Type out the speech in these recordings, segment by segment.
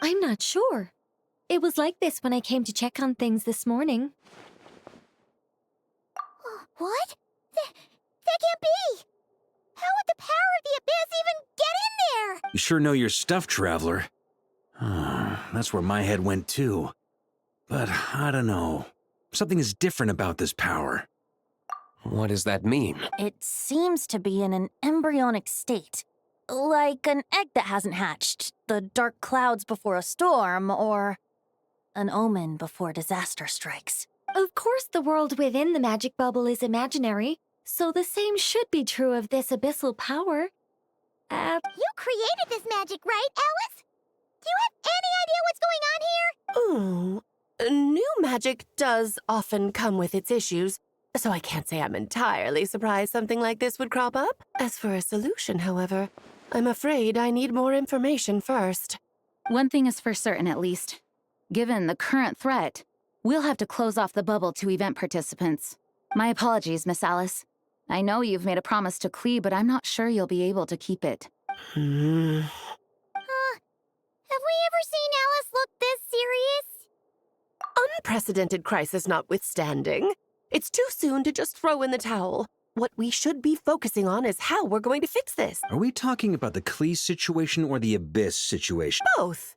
I'm not sure. It was like this when I came to check on things this morning. What? That can't be! How would the power of the abyss even get in there? You sure know your stuff, Traveler. That's where my head went too. But I don't know. Something is different about this power. What does that mean? It seems to be in an embryonic state. Like an egg that hasn't hatched, the dark clouds before a storm, or an omen before disaster strikes. Of course the world within the magic bubble is imaginary, so the same should be true of this abyssal power. You created this magic, right, Alice? Do you have any idea what's going on here? Ooh, new magic does often come with its issues, so I can't say I'm entirely surprised something like this would crop up. As for a solution, however, I'm afraid I need more information first. One thing is for certain, at least. Given the current threat, we'll have to close off the bubble to event participants. My apologies, Miss Alice. I know you've made a promise to Klee, but I'm not sure you'll be able to keep it. Have we ever seen Alice look this serious? Unprecedented crisis notwithstanding, it's too soon to just throw in the towel. What we should be focusing on is how we're going to fix this. Are we talking about the Klee situation or the Abyss situation? Both.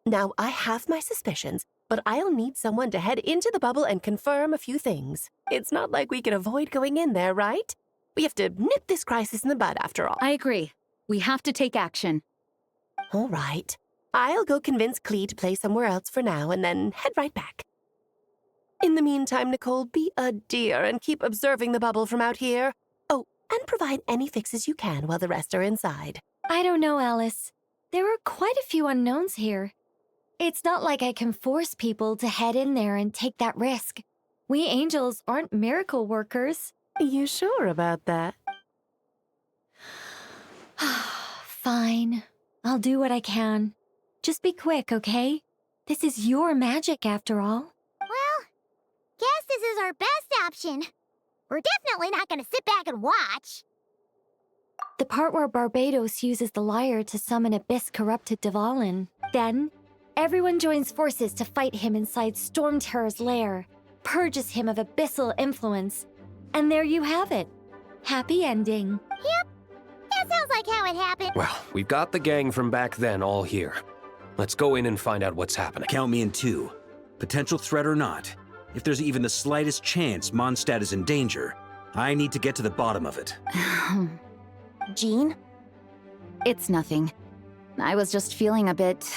Now, I have my suspicions, but I'll need someone to head into the bubble and confirm a few things. It's not like we can avoid going in there, right? We have to nip this crisis in the bud, after all. I agree. We have to take action. All right. I'll go convince Klee to play somewhere else for now and then head right back. In the meantime, Nicole, be a dear and keep observing the bubble from out here. Oh, and provide any fixes you can while the rest are inside. I don't know, Alice. There are quite a few unknowns here. It's not like I can force people to head in there and take that risk. We angels aren't miracle workers. You sure about that? Fine. I'll do what I can. Just be quick, okay? This is your magic, after all. Well, guess this is our best option. We're definitely not gonna sit back and watch. The part where Barbados uses the lyre to summon abyss-corrupted Dvalin. Then, everyone joins forces to fight him inside Storm Terror's lair, purges him of abyssal influence, and there you have it. Happy ending. Yep, that sounds like how it happened. Well, we've got the gang from back then all here. Let's go in and find out what's happening. Count me in too. Potential threat or not, if there's even the slightest chance Mondstadt is in danger, I need to get to the bottom of it. Jean? It's nothing. I was just feeling a bit,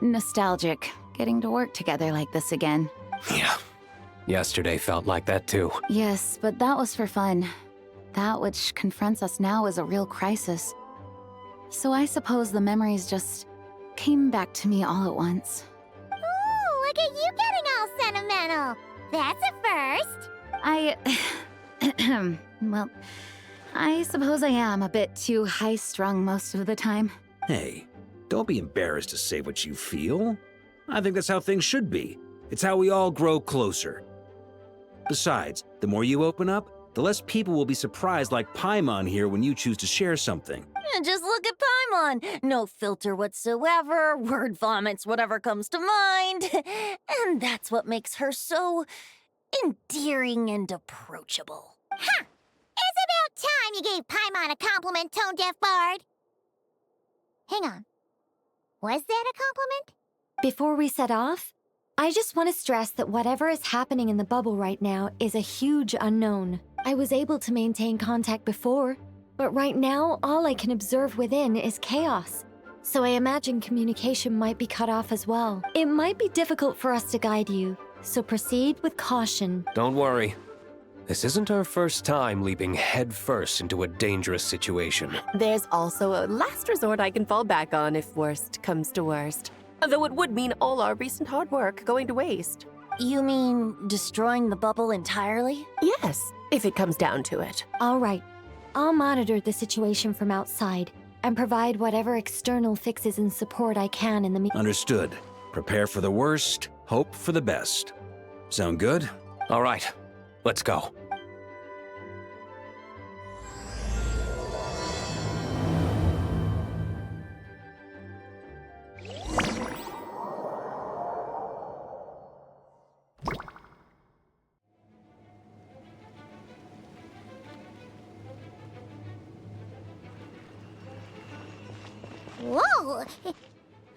nostalgic, getting to work together like this again. Yeah. Yesterday felt like that too. Yes, but that was for fun. That which confronts us now is a real crisis. So I suppose the memories just came back to me all at once. Ooh, look at you getting all sentimental. That's a first. Well, I suppose I am a bit too high-strung most of the time. Hey, don't be embarrassed to say what you feel. I think that's how things should be. It's how we all grow closer. Besides, the more you open up, the less people will be surprised like Paimon here when you choose to share something. Just look at Paimon. No filter whatsoever, word vomits whatever comes to mind. And that's what makes her so endearing and approachable. Huh! It's about time you gave Paimon a compliment, tone-deaf bard. Hang on. Was that a compliment? Before we set off, I just want to stress that whatever is happening in the bubble right now is a huge unknown. I was able to maintain contact before, but right now all I can observe within is chaos. So I imagine communication might be cut off as well. It might be difficult for us to guide you, so proceed with caution. Don't worry. This isn't our first time leaping headfirst into a dangerous situation. There's also a last resort I can fall back on if worst comes to worst. Though it would mean all our recent hard work going to waste. You mean destroying the bubble entirely? Yes, if it comes down to it. All right, I'll monitor the situation from outside and provide whatever external fixes and support I can in the meantime. Understood. Prepare for the worst, hope for the best. Sound good? All right, let's go. Whoa! Is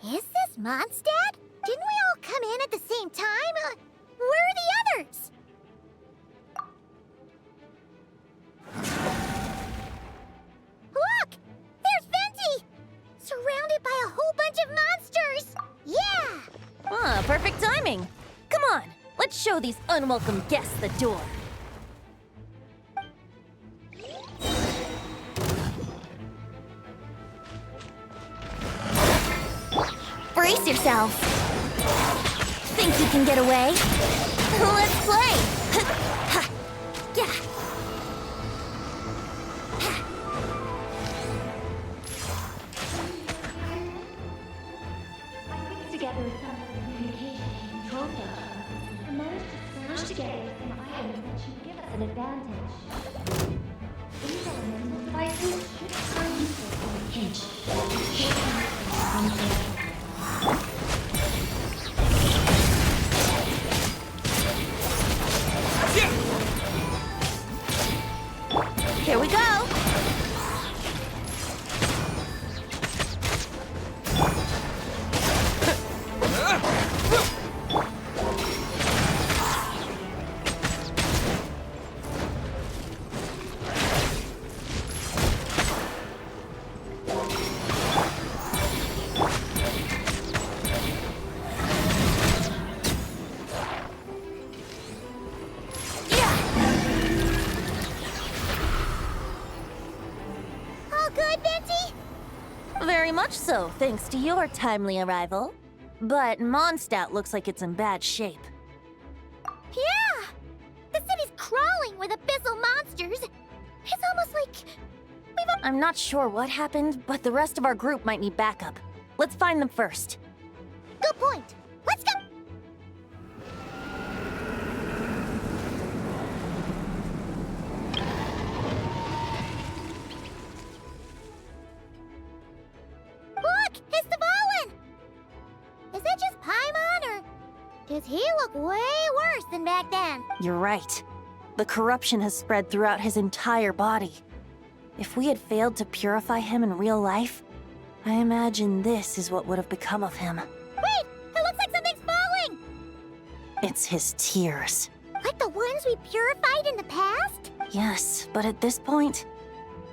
this Mondstadt? Didn't we all come in at the same time? Where are the others? Look! There's Venti! Surrounded by a whole bunch of monsters! Yeah! Ah, perfect timing. Come on, let's show these unwelcome guests the door. Brace yourself! Think you can get away? Let's play! Yeah. Together with some communication and control functions, and managed to smash together some items that should give us an advantage. These elements devices should turn useful in a pinch. Here we go. All good, Venti? Very much so, thanks to your timely arrival. But Mondstadt looks like it's in bad shape. Yeah! The city's crawling with abyssal monsters. It's almost like I'm not sure what happened, but the rest of our group might need backup. Let's find them first. Good point. Let's go! Look! It's Dvalin! Is that just Paimon, or does he look way worse than back then? You're right. The corruption has spread throughout his entire body. If we had failed to purify him in real life, I imagine this is what would have become of him. Wait! It looks like something's falling! It's his tears. Like the ones we purified in the past? Yes, but at this point,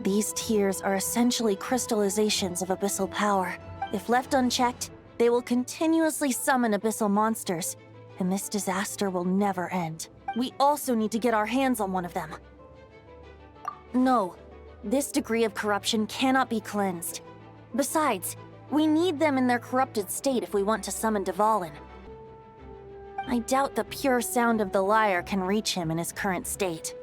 these tears are essentially crystallizations of abyssal power. If left unchecked, they will continuously summon abyssal monsters, and this disaster will never end. We also need to get our hands on one of them. No, this degree of corruption cannot be cleansed. Besides, we need them in their corrupted state if we want to summon Dvalin. I doubt the pure sound of the lyre can reach him in his current state.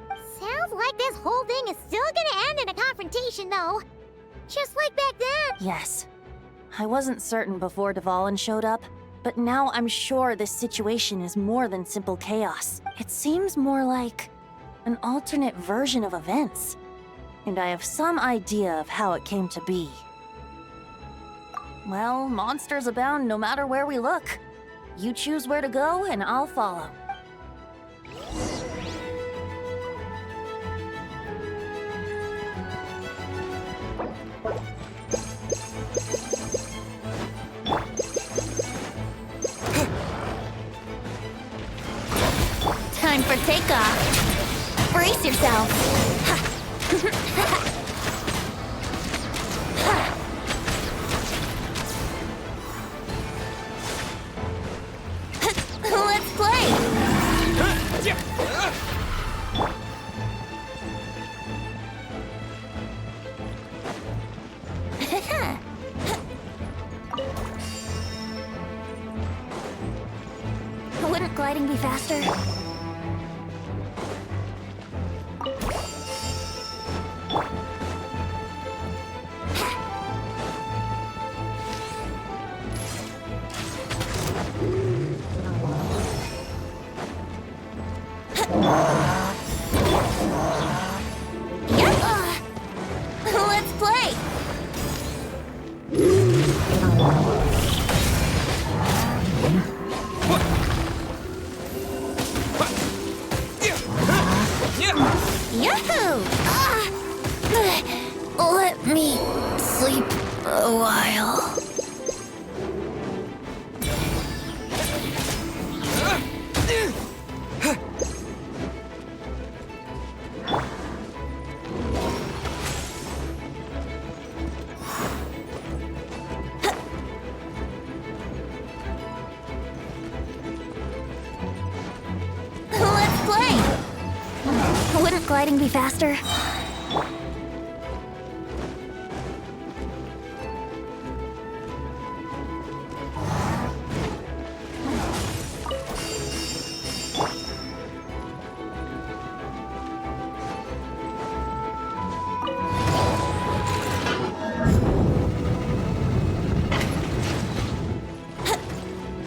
Sounds like this whole thing is still gonna end in a confrontation, though. Just like back then. Yes. I wasn't certain before Dvalin showed up, but now I'm sure this situation is more than simple chaos. It seems more like an alternate version of events. and I have some idea of how it came to be. Well, monsters abound no matter where we look. You choose where to go, and I'll follow. Time for takeoff. Brace yourself. Let's play. Wouldn't gliding be faster? Let's play. Yahoo! Let me sleep a while. Let's play. Wouldn't gliding be faster?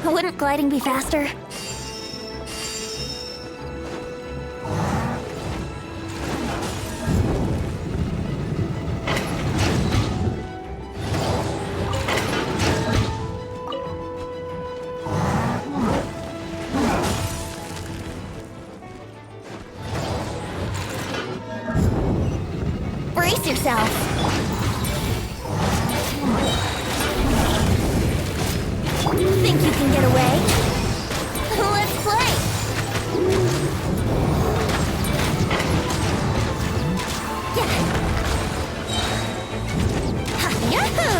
Wouldn't gliding be faster? Brace yourself. Think you can get away? Let's play. Yahoo!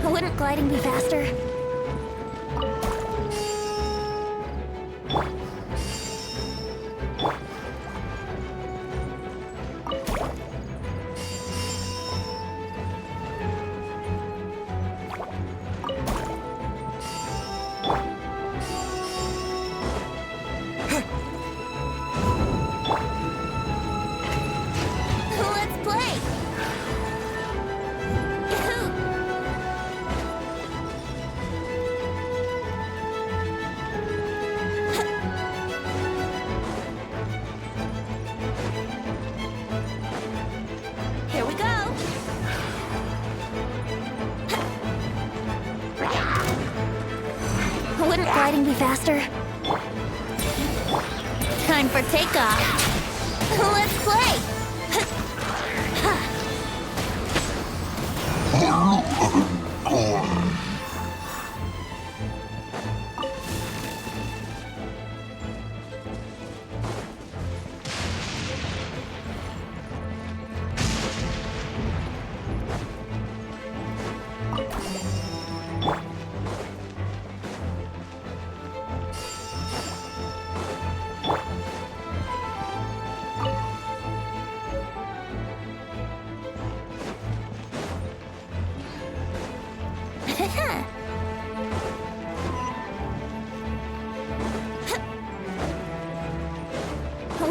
Wouldn't gliding be faster? Let's play. Yahoo! Here we go! Wouldn't gliding be faster? Time for takeoff. Let's play.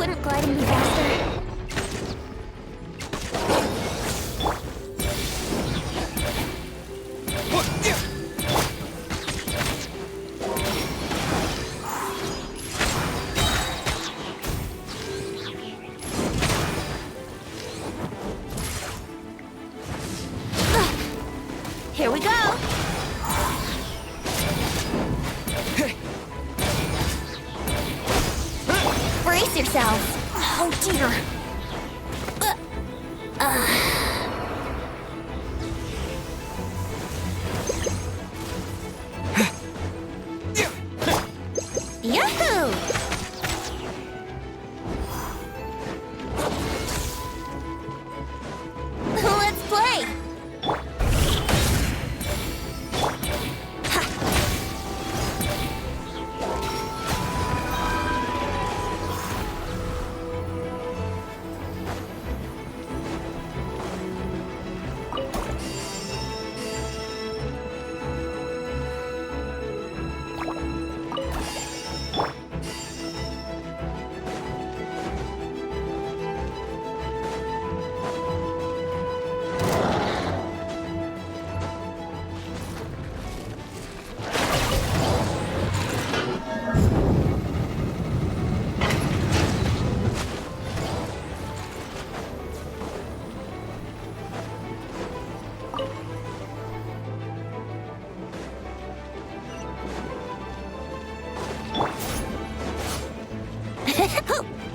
Wouldn't gliding be faster? Here we go! Brace yourselves. Oh dear! Yahoo! Let's play!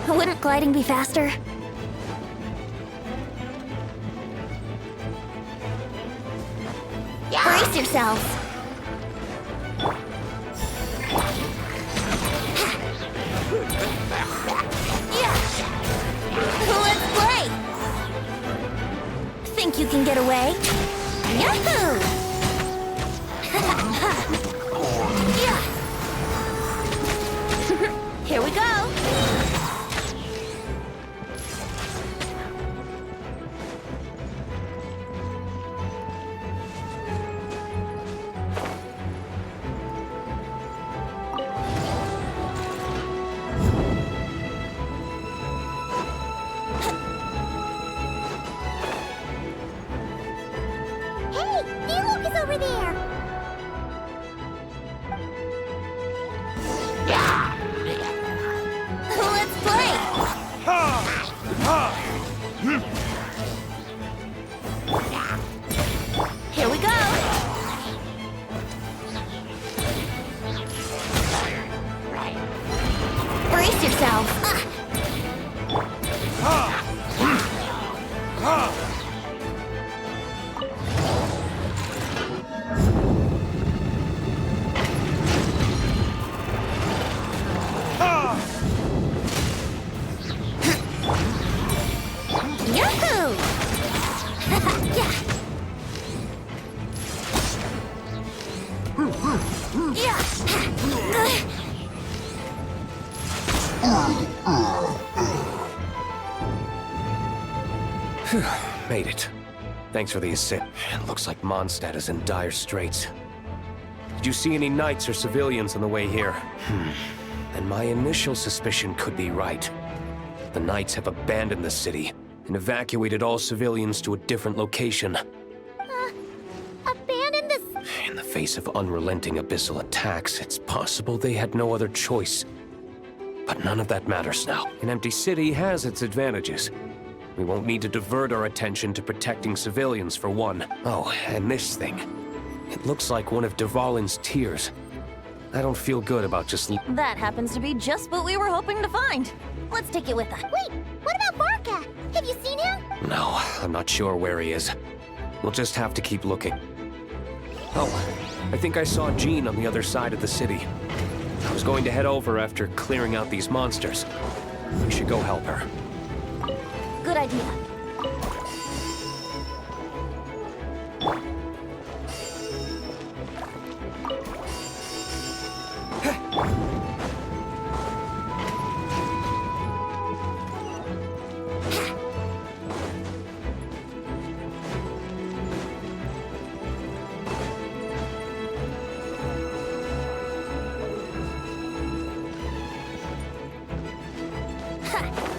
Wouldn't gliding be faster? Brace yourselves. Let's play! Think you can get away? Yahoo! Here we go! Hey, Diluc is over there! Let's play! Here we go! Brace yourselves. Yahoo! Made it. Thanks for the assist. It looks like Mondstadt is in dire straits. Did you see any knights or civilians on the way here? And my initial suspicion could be right. The knights have abandoned the city and evacuated all civilians to a different location. Abandon this. In the face of unrelenting abyssal attacks, it's possible they had no other choice. But none of that matters now. An empty city has its advantages. We won't need to divert our attention to protecting civilians, for one. Oh, and this thing. It looks like one of Dvalin's tears. I don't feel good about just... That happens to be just what we were hoping to find. Let's take it with us. Wait, what about Barca? Have you seen him? No, I'm not sure where he is. We'll just have to keep looking. Oh, I think I saw Jean on the other side of the city. I was going to head over after clearing out these monsters. We should go help her. Good idea. Ha!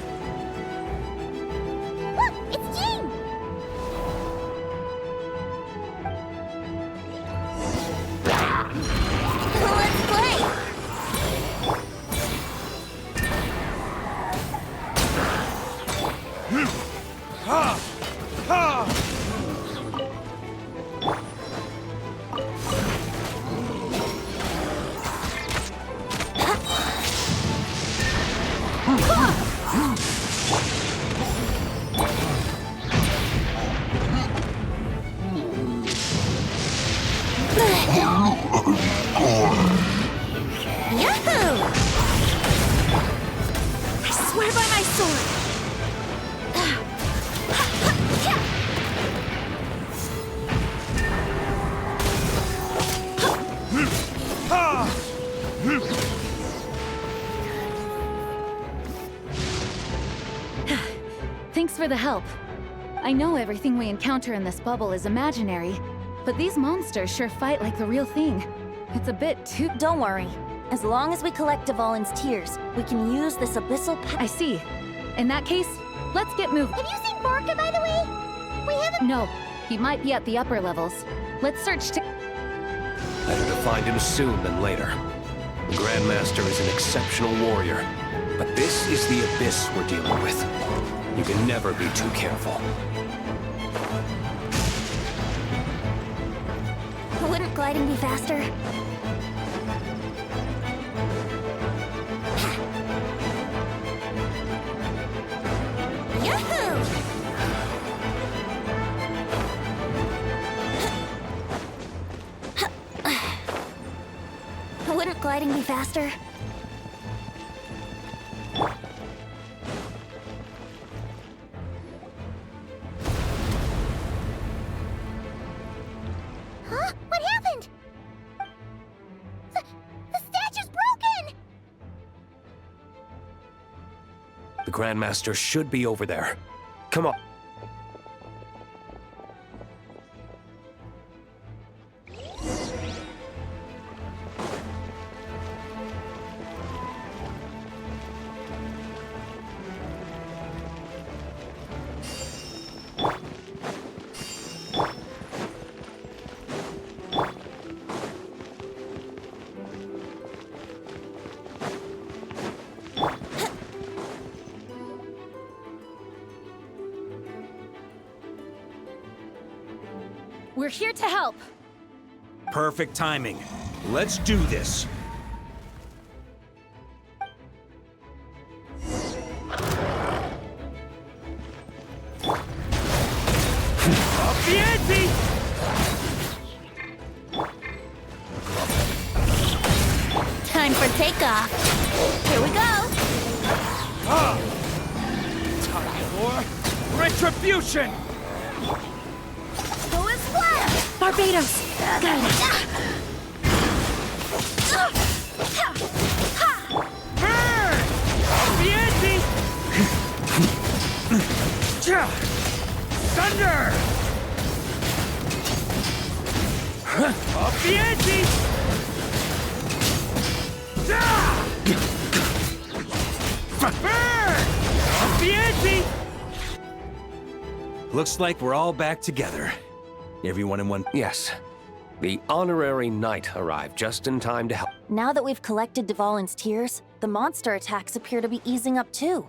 sword! Thanks for the help. I know everything we encounter in this bubble is imaginary, but these monsters sure fight like the real thing. It's a bit too— Don't worry. As long as we collect Dvalin's tears, we can use this abyssal I see. In that case, let's get moving. Have you seen Barca, by the way? We haven't— No, he might be at the upper levels. Let's search to— Better to find him soon than later. The Grandmaster is an exceptional warrior, but this is the abyss we're dealing with. You can never be too careful. Wouldn't gliding be faster? Yahoo! Wouldn't gliding be faster? Huh? What happened? The statue's broken! The Grandmaster should be over there. Come on. We're here to help. Perfect timing. Let's do this. Up the ante! Time for takeoff. Here we go. Time for retribution! Go and splash! Barbados! Guide us! Burn! Up the ante! Thunder! Up the ante! Burn! Up the ante! Looks like we're all back together. Everyone in one... Yes. The honorary knight arrived just in time to help. Now that we've collected Dvalin's tears, the monster attacks appear to be easing up too.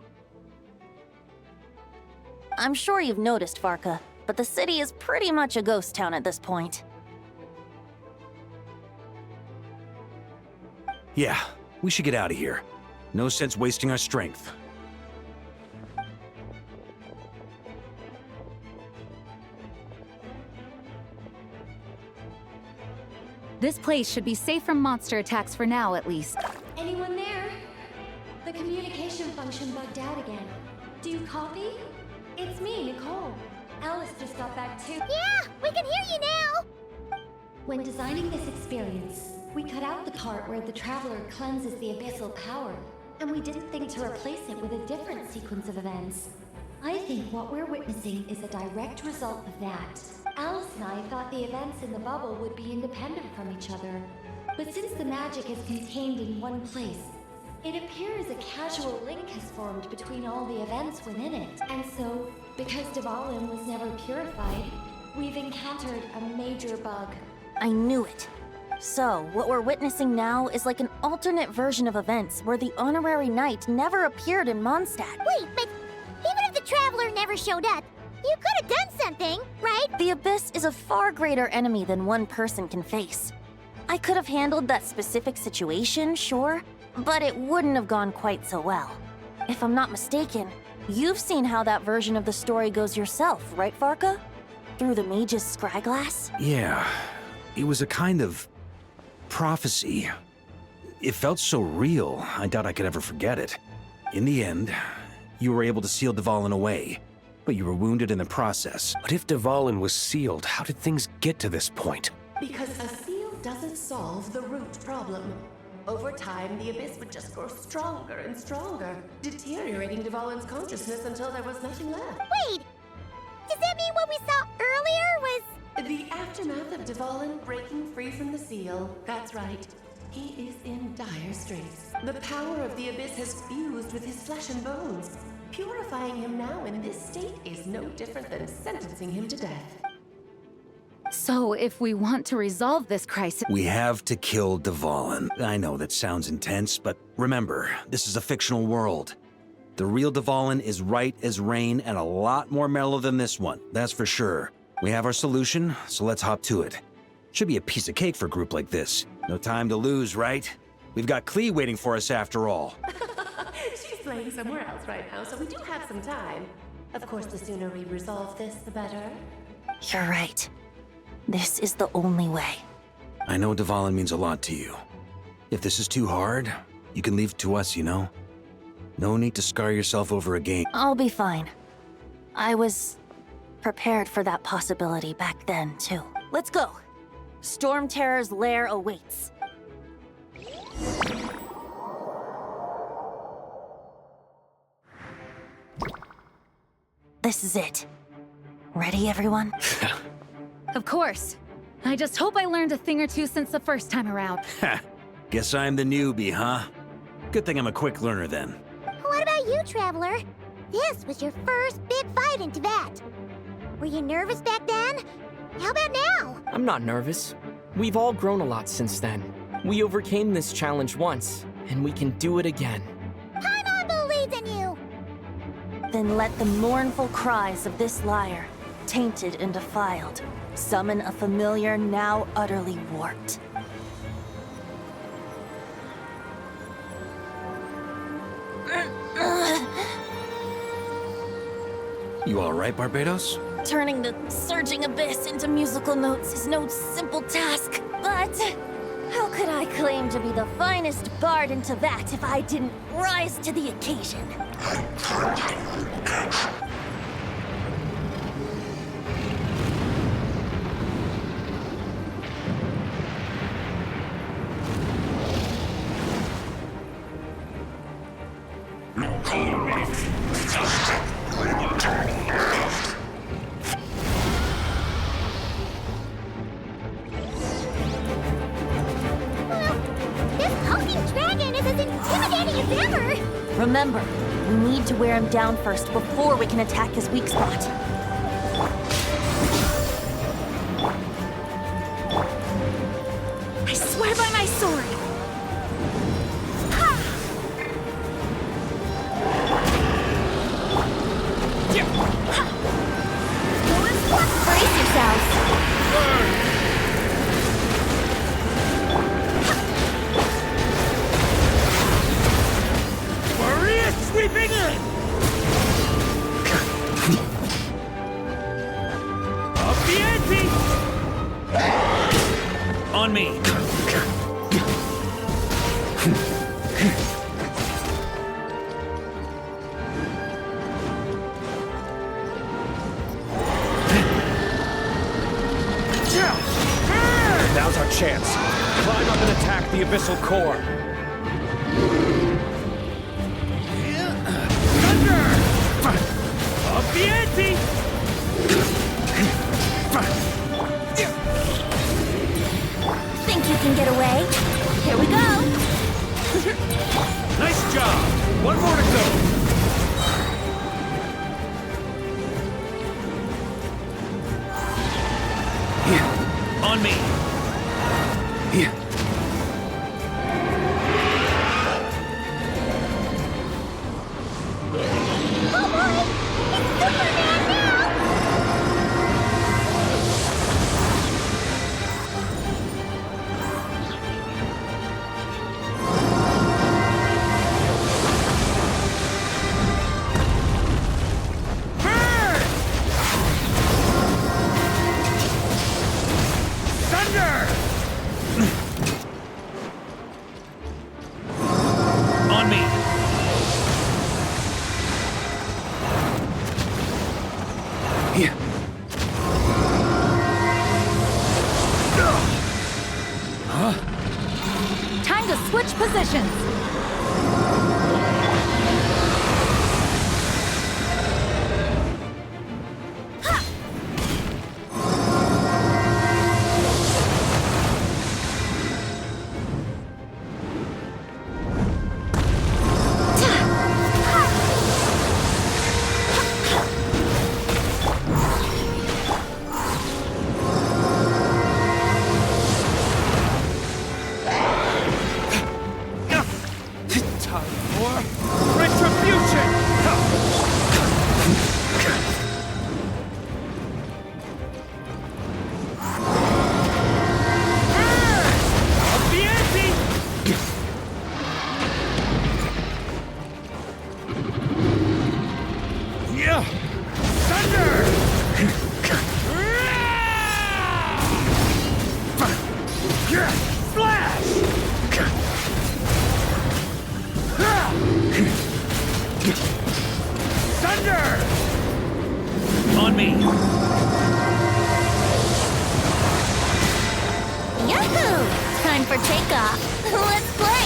I'm sure you've noticed, Varka, but the city is pretty much a ghost town at this point. Yeah, we should get out of here. No sense wasting our strength. This place should be safe from monster attacks for now, at least. Anyone there? The communication function bugged out again. Do you copy? It's me, Nicole. Alice just got back too. Yeah, we can hear you now. When designing this experience, we cut out the part where the traveler cleanses the abyssal power, and we didn't think to replace it with a different sequence of events. I think what we're witnessing is a direct result of that. Alice and I thought the events in the bubble would be independent from each other, but since the magic is contained in one place, it appears a casual link has formed between all the events within it. And so, because Dvalin was never purified, we've encountered a major bug. I knew it. So, what we're witnessing now is like an alternate version of events where the honorary knight never appeared in Mondstadt. Wait, but even if the traveler never showed up, you could have done something, right? The Abyss is a far greater enemy than one person can face. I could have handled that specific situation, sure, but it wouldn't have gone quite so well. If I'm not mistaken, you've seen how that version of the story goes yourself, right, Varka? Through the mage's scryglass? Yeah, it was a kind of prophecy. It felt so real, I doubt I could ever forget it. In the end, You were able to seal Dvalin away, but you were wounded in the process. But if Dvalin was sealed, how did things get to this point? Because a seal doesn't solve the root problem. Over time, the abyss would just grow stronger and stronger, deteriorating Dvalin's consciousness until there was nothing left. Wait! Does that mean what we saw earlier was... The aftermath of Dvalin breaking free from the seal. That's right. He is in dire straits. The power of the abyss has fused with his flesh and bones. Purifying him now in this state is no different than sentencing him to death. So, if we want to resolve this crisis... We have to kill Dvalin. I know that sounds intense, but remember, this is a fictional world. The real Dvalin is right as rain and a lot more mellow than this one, that's for sure. We have our solution, so let's hop to it. Should be a piece of cake for a group like this. No time to lose, right? We've got Klee waiting for us after all. She's playing somewhere else right now, so we do have some time. Of course, the sooner we resolve this, the better. You're right. This is the only way. I know Dvalin means a lot to you. If this is too hard, you can leave it to us, you know? No need to scar yourself over a game. I'll be fine. I was prepared for that possibility back then, too. Let's go. Storm Terror's lair awaits. This is it. Ready, everyone? Of course. I just hope I learned a thing or two since the first time around. Ha! Guess I'm the newbie, huh? Good thing I'm a quick learner then. What about you, Traveler? This was your first big fight in Tibet. Were you nervous back then? How about now? I'm not nervous. We've all grown a lot since then. We overcame this challenge once, and we can do it again. Paimon believes in you! Then let the mournful cries of this lyre, tainted and defiled, summon a familiar now utterly warped. You all right, Barbados? Turning the surging abyss into musical notes is no simple task, but how could I claim to be the finest bard in Tibet if I didn't rise to the occasion? Remember, we need to wear him down first before we can attack his weak spot. I swear by my sword! Ha! Brace yourselves! Sweeping in! Up the ante! On me! Now's our chance. Climb up and attack the abyssal core. Up the ante! Think you can get away? Here we go! Nice job! One more to go! On me! for retribution! Up the ante! Yeah! Thunder! Flash! Thunder! On me! Yahoo! Time for takeoff. Let's play.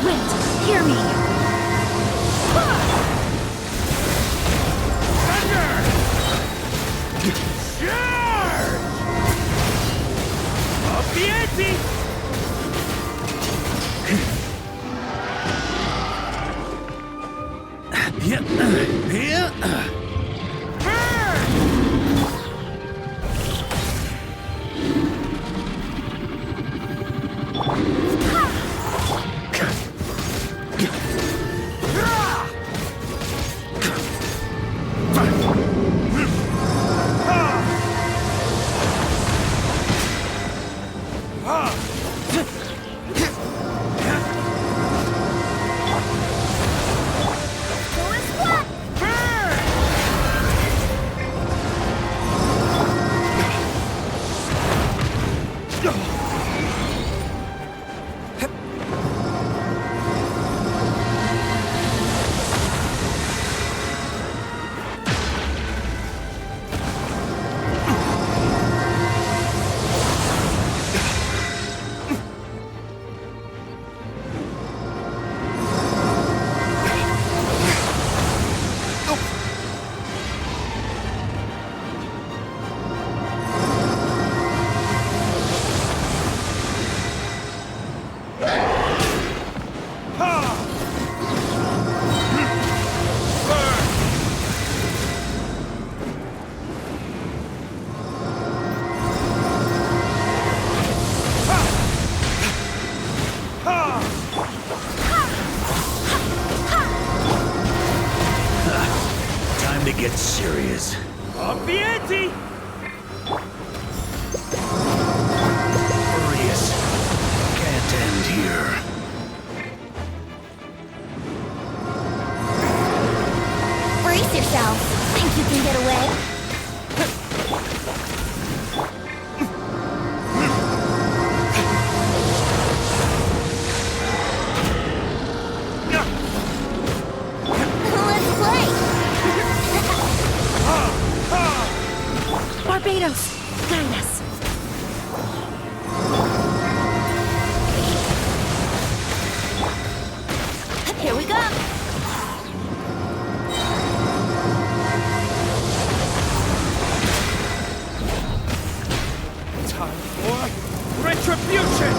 Wind, hear me. Thunder! Charge! Up the ante! Time to get serious. Up the ante! Furious. Can't end here. Brace yourself. Think you can get away? Let's play. Barbados, guide us. Here we go. Time for retribution!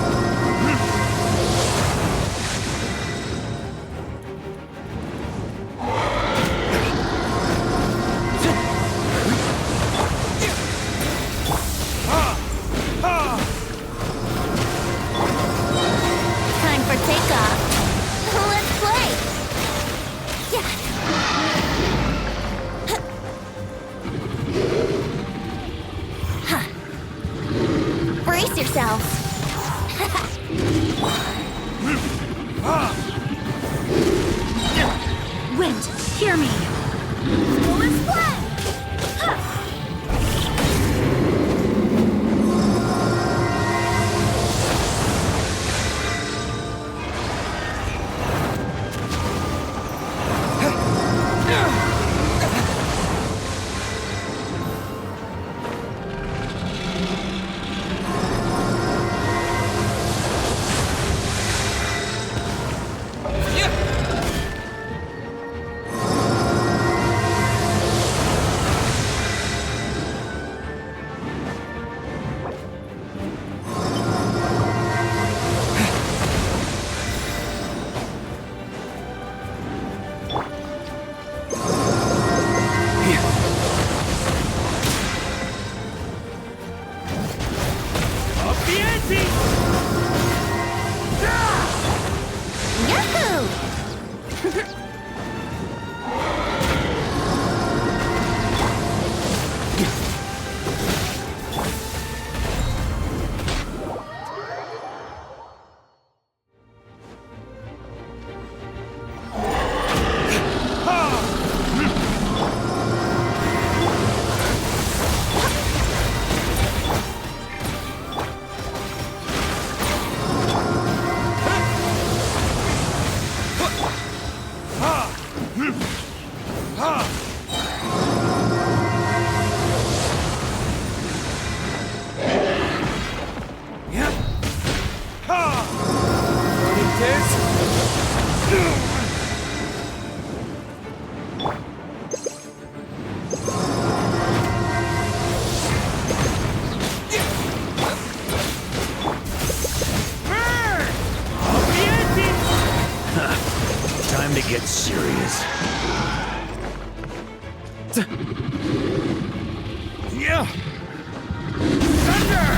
Time for takeoff. Let's play. Yeah. Huh. Brace yourselves. Wind, hear me. Let's play. the ante! Yahoo! Time to get serious. Yeah! Thunder!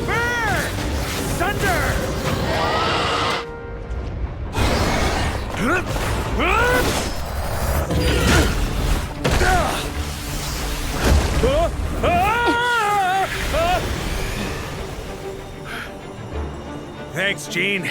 Burn! Thunder! Thanks, Gene.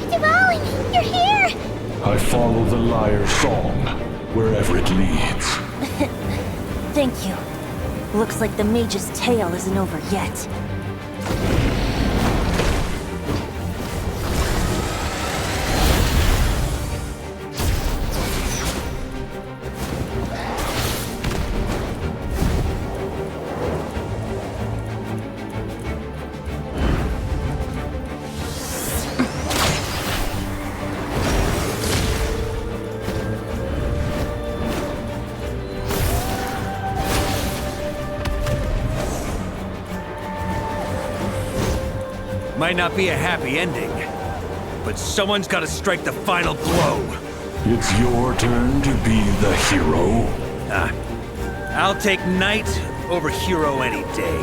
Dvalin, you're here! I follow the lyre's song, wherever it leads. Thank you. Looks like the mage's tale isn't over yet. Might not be a happy ending, but someone's got to strike the final blow. It's your turn to be the hero. I'll take knight over hero any day.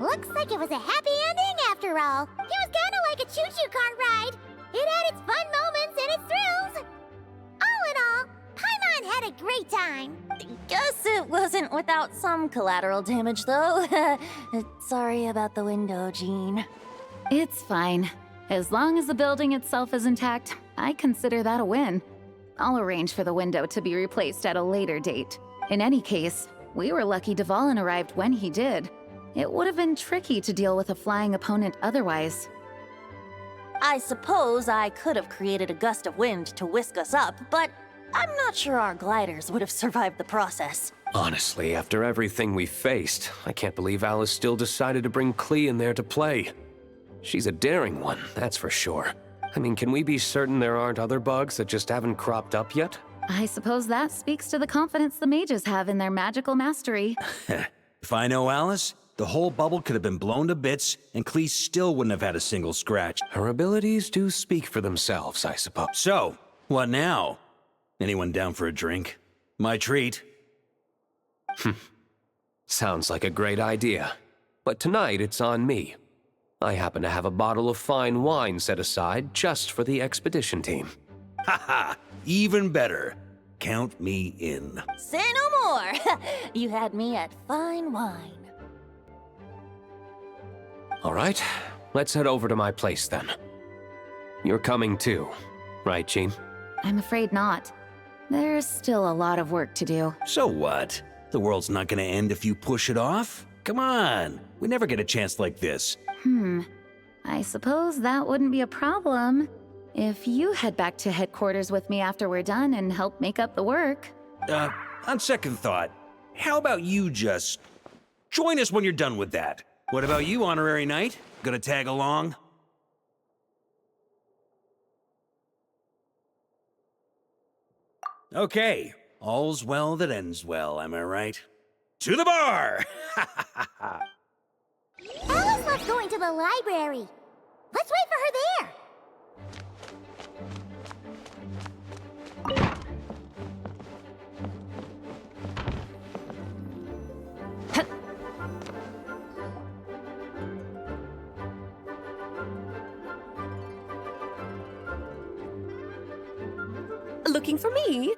Looks like it was a happy ending after all. It was kinda like a choo-choo cart ride. It had its fun moments and its thrills. All in all, Paimon had a great time. Guess it wasn't without some collateral damage, though. Sorry about the window, Jean. It's fine. As long as the building itself is intact, I consider that a win. I'll arrange for the window to be replaced at a later date. In any case, we were lucky Dvalin arrived when he did. It would have been tricky to deal with a flying opponent otherwise. I suppose I could have created a gust of wind to whisk us up, but I'm not sure our gliders would have survived the process. Honestly, after everything we faced, I can't believe Alice still decided to bring Klee in there to play. She's a daring one, that's for sure. I mean, can we be certain there aren't other bugs that just haven't cropped up yet? I suppose that speaks to the confidence the mages have in their magical mastery. If I know Alice, the whole bubble could have been blown to bits, and Klee still wouldn't have had a single scratch. Her abilities do speak for themselves, I suppose. So, what now? Anyone down for a drink? My treat. Sounds like a great idea. But tonight it's on me. I happen to have a bottle of fine wine set aside just for the expedition team. Haha, even better. Count me in. Say no more! You had me at fine wine. All right, let's head over to my place then. You're coming too, right, Jean? I'm afraid not. There's still a lot of work to do. So what? The world's not gonna end if you push it off? Come on, we never get a chance like this. I suppose that wouldn't be a problem if you head back to headquarters with me after we're done and help make up the work. On second thought, how about you just join us when you're done with that? What about you, Honorary Knight? Gonna tag along? Okay, all's well that ends well, am I right? To the bar! Alice loves going to the library. Let's wait for her there. Looking for me?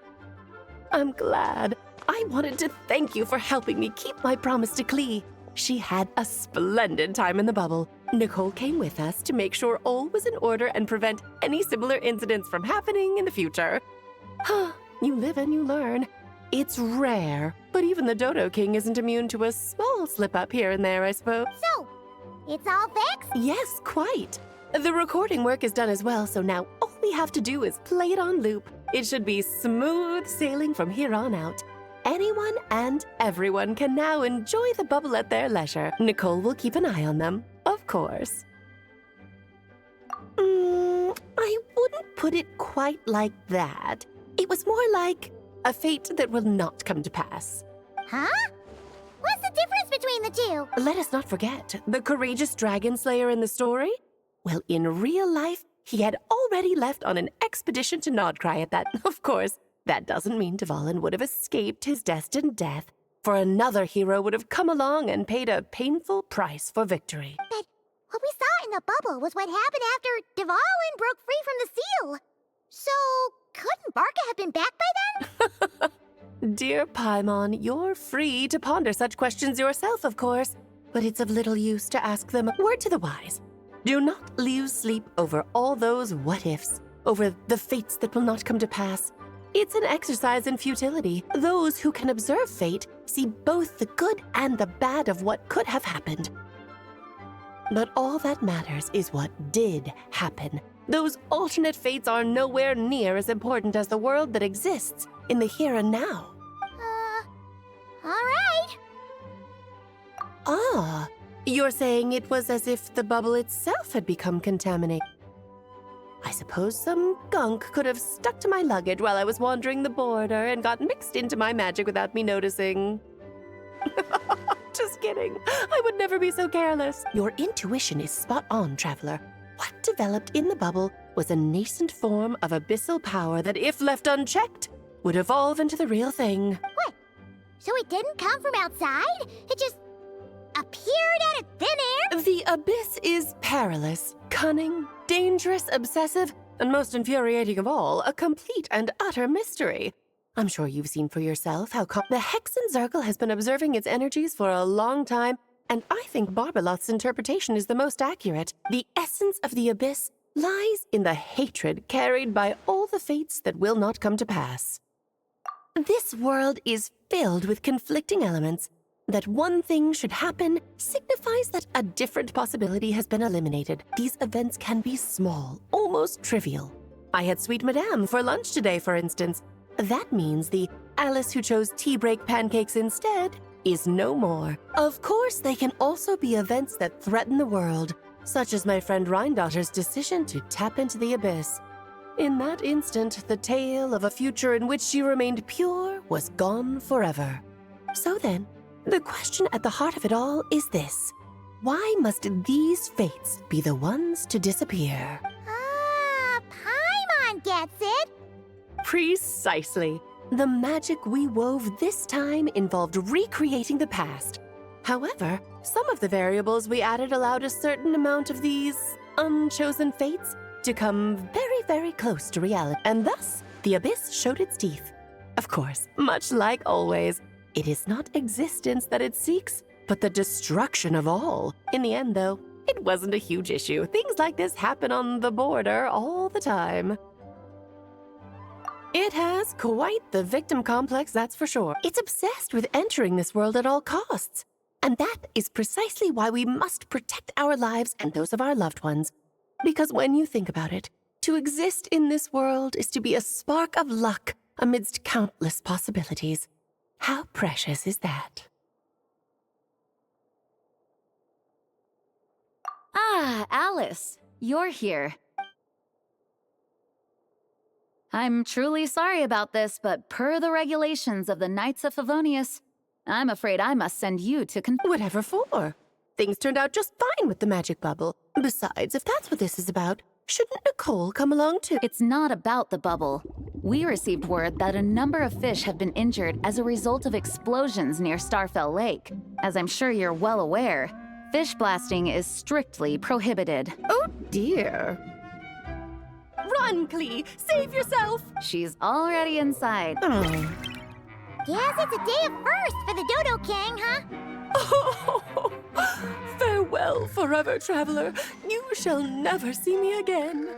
I'm glad. I wanted to thank you for helping me keep my promise to Klee. She had a splendid time in the bubble. Nicole came with us to make sure all was in order and prevent any similar incidents from happening in the future. You live and you learn. It's rare, but even the Dodo King isn't immune to a small slip-up here and there, I suppose. So, it's all fixed? Yes, quite. The recording work is done as well, so now all we have to do is play it on loop. It should be smooth sailing from here on out. Anyone and everyone can now enjoy the bubble at their leisure. Nicole will keep an eye on them, of course. I wouldn't put it quite like that. It was more like a fate that will not come to pass. Huh? What's the difference between the two? Let us not forget the courageous dragon slayer in the story. Well, in real life, he had already left on an expedition to Nodcry at that. Of course, that doesn't mean Dvalin would have escaped his destined death, for another hero would have come along and paid a painful price for victory. But what we saw in the bubble was what happened after Dvalin broke free from the seal. So, couldn't Barca have been back by then? Dear Paimon, you're free to ponder such questions yourself, of course, but it's of little use to ask them. Word to the wise. Do not lose sleep over all those what-ifs, over the fates that will not come to pass. It's an exercise in futility. Those who can observe fate see both the good and the bad of what could have happened. But all that matters is what did happen. Those alternate fates are nowhere near as important as the world that exists in the here and now. All right. Ah, you're saying it was as if the bubble itself had become contaminated. I suppose some gunk could have stuck to my luggage while I was wandering the border and got mixed into my magic without me noticing. Just kidding. I would never be so careless. Your intuition is spot on, traveler. What developed in the bubble was a nascent form of abyssal power that, if left unchecked, would evolve into the real thing. What? So it didn't come from outside? It just appeared out of thin air? The abyss is perilous, cunning, dangerous, obsessive, and most infuriating of all, a complete and utter mystery. I'm sure you've seen for yourself how the Hexen Circle has been observing its energies for a long time, and I think Barbalot's interpretation is the most accurate. The essence of the abyss lies in the hatred carried by all the fates that will not come to pass. This world is filled with conflicting elements. That one thing should happen signifies that a different possibility has been eliminated. These events can be small, almost trivial. I had Sweet Madame for lunch today, for instance. That means the Alice who chose tea break pancakes instead is no more. Of course, they can also be events that threaten the world, such as my friend Rhindotter's decision to tap into the abyss. In that instant, the tale of a future in which she remained pure was gone forever. So then, the question at the heart of it all is this: why must these fates be the ones to disappear? Ah, Paimon gets it. Precisely. The magic we wove this time involved recreating the past. However, some of the variables we added allowed a certain amount of these unchosen fates to come very, very close to reality. And thus, the abyss showed its teeth. Of course, much like always, it is not existence that it seeks, but the destruction of all. In the end, though, it wasn't a huge issue. Things like this happen on the border all the time. It has quite the victim complex, that's for sure. It's obsessed with entering this world at all costs. And that is precisely why we must protect our lives and those of our loved ones. Because when you think about it, to exist in this world is to be a spark of luck amidst countless possibilities. How precious is that? Ah, Alice, you're here. I'm truly sorry about this, but per the regulations of the Knights of Favonius, I'm afraid I must send you to Whatever for? Things turned out just fine with the magic bubble. Besides, if that's what this is about, shouldn't Nicole come along too? It's not about the bubble. We received word that a number of fish have been injured as a result of explosions near Starfell Lake. As I'm sure you're well aware, fish blasting is strictly prohibited. Oh dear. Run, Klee! Save yourself! She's already inside. Oh. Guess it's a day of first for the Dodo King, huh? Oh, farewell, forever traveler. You shall never see me again.